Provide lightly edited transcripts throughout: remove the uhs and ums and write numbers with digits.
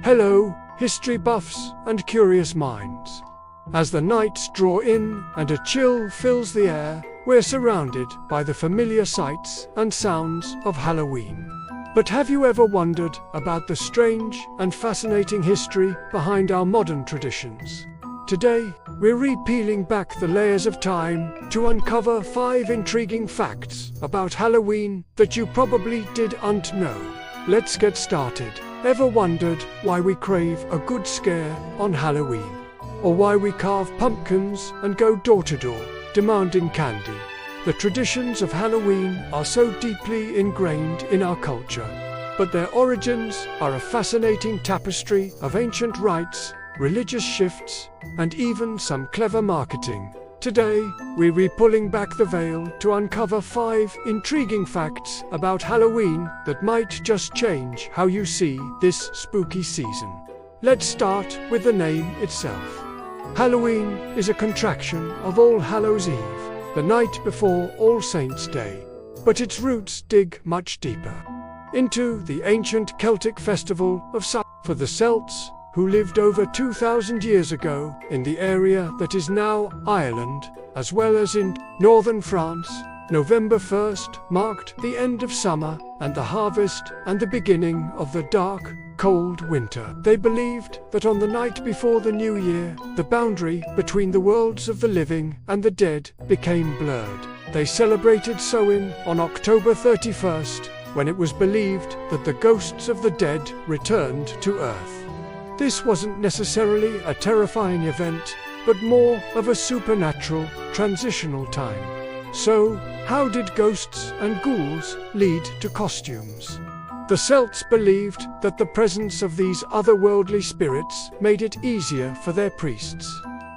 Hello, history buffs and curious minds. As the nights draw in and a chill fills the air, we're surrounded by the familiar sights and sounds of Halloween. But have you ever wondered about the strange and fascinating history behind our modern traditions? Today, we're repealing back the layers of time to uncover 5 intriguing facts about Halloween that you probably didn't know. Let's get started. Ever wondered why we crave a good scare on Halloween? Or why we carve pumpkins and go door to door, demanding candy? The traditions of Halloween are so deeply ingrained in our culture, but their origins are a fascinating tapestry of ancient rites, religious shifts, and even some clever marketing. Today, we're pulling back the veil to uncover 5 intriguing facts about Halloween that might just change how you see this spooky season. Let's start with the name itself. Halloween is a contraction of All Hallows Eve, the night before All Saints' Day, but its roots dig much deeper into the ancient Celtic festival of Samhain. For the Celts, who lived over 2,000 years ago in the area that is now Ireland, as well as in northern France, November 1st marked the end of summer and the harvest and the beginning of the dark, cold winter. They believed that on the night before the new year, the boundary between the worlds of the living and the dead became blurred. They celebrated Samhain on October 31st, when it was believed that the ghosts of the dead returned to Earth. This wasn't necessarily a terrifying event, but more of a supernatural, transitional time. So, how did ghosts and ghouls lead to costumes? The Celts believed that the presence of these otherworldly spirits made it easier for their priests,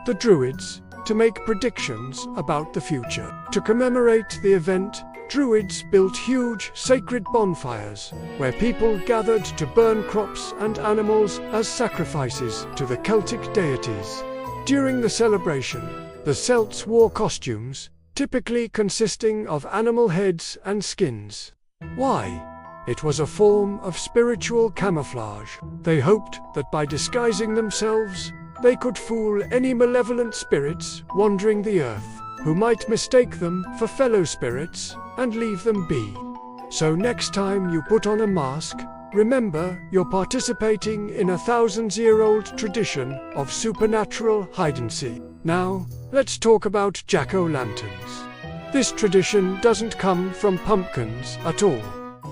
the Druids, to make predictions about the future. To commemorate the event, Druids built huge sacred bonfires, where people gathered to burn crops and animals as sacrifices to the Celtic deities. During the celebration, the Celts wore costumes, typically consisting of animal heads and skins. Why? It was a form of spiritual camouflage. They hoped that by disguising themselves, they could fool any malevolent spirits wandering the earth, who might mistake them for fellow spirits and leave them be. So next time you put on a mask, remember you're participating in a 1,000-year-old tradition of supernatural hide-and-seek. Now, let's talk about jack-o'-lanterns. This tradition doesn't come from pumpkins at all,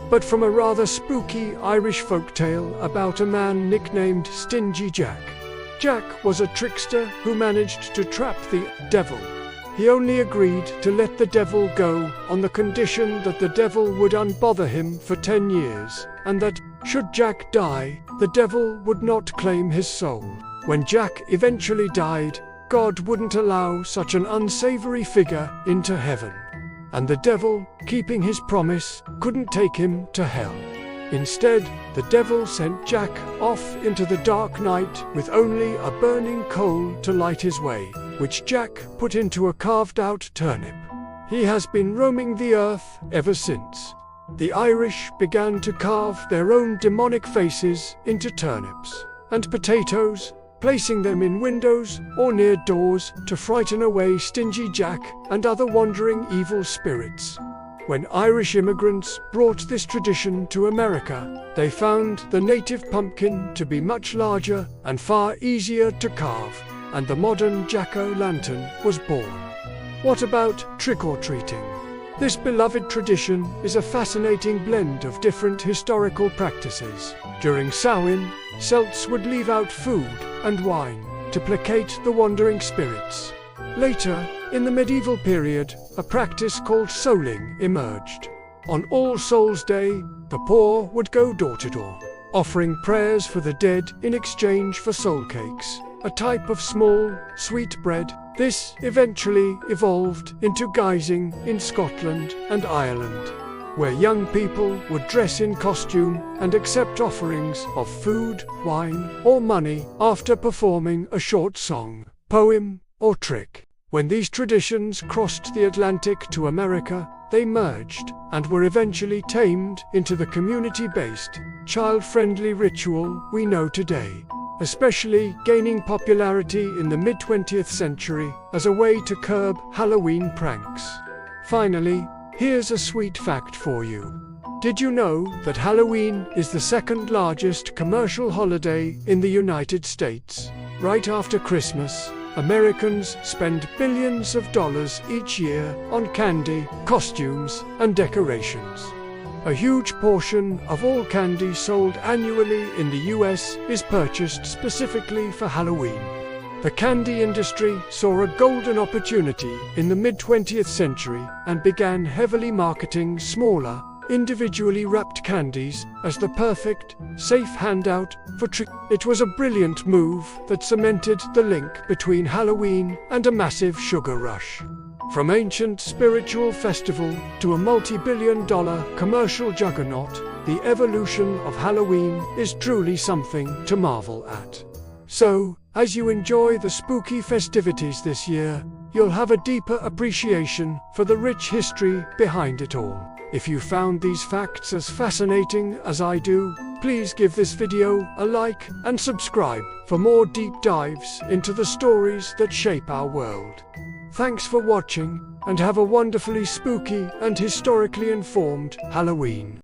but from a rather spooky Irish folktale about a man nicknamed Stingy Jack. Jack was a trickster who managed to trap the devil. He only agreed to let the devil go on the condition that the devil would unbother him for 10 years, and that, should Jack die, the devil would not claim his soul. When Jack eventually died, God wouldn't allow such an unsavory figure into heaven. And the devil, keeping his promise, couldn't take him to hell. Instead, the devil sent Jack off into the dark night with only a burning coal to light his way, which Jack put into a carved-out turnip. He has been roaming the earth ever since. The Irish began to carve their own demonic faces into turnips and potatoes, placing them in windows or near doors to frighten away Stingy Jack and other wandering evil spirits. When Irish immigrants brought this tradition to America, they found the native pumpkin to be much larger and far easier to carve, and the modern jack-o'-lantern was born. What about trick-or-treating? This beloved tradition is a fascinating blend of different historical practices. During Samhain, Celts would leave out food and wine to placate the wandering spirits. Later, in the medieval period, a practice called souling emerged. On All Souls' Day, the poor would go door to door, offering prayers for the dead in exchange for soul cakes, a type of small, sweet bread. This eventually evolved into guising in Scotland and Ireland, where young people would dress in costume and accept offerings of food, wine, or money after performing a short song, poem, or trick. When these traditions crossed the Atlantic to America, they merged and were eventually tamed into the community-based, child-friendly ritual we know today, especially gaining popularity in the mid-20th century as a way to curb Halloween pranks. Finally, here's a sweet fact for you. Did you know that Halloween is the second largest commercial holiday in the United States? Right after Christmas, Americans spend billions of dollars each year on candy, costumes, and decorations. A huge portion of all candy sold annually in the US is purchased specifically for Halloween. The candy industry saw a golden opportunity in the mid-20th century and began heavily marketing smaller, individually wrapped candies as the perfect, safe handout for trick. It was a brilliant move that cemented the link between Halloween and a massive sugar rush. From ancient spiritual festival to a multi-billion-dollar commercial juggernaut, the evolution of Halloween is truly something to marvel at. So, as you enjoy the spooky festivities this year, you'll have a deeper appreciation for the rich history behind it all. If you found these facts as fascinating as I do, please give this video a like and subscribe for more deep dives into the stories that shape our world. Thanks for watching, and have a wonderfully spooky and historically informed Halloween.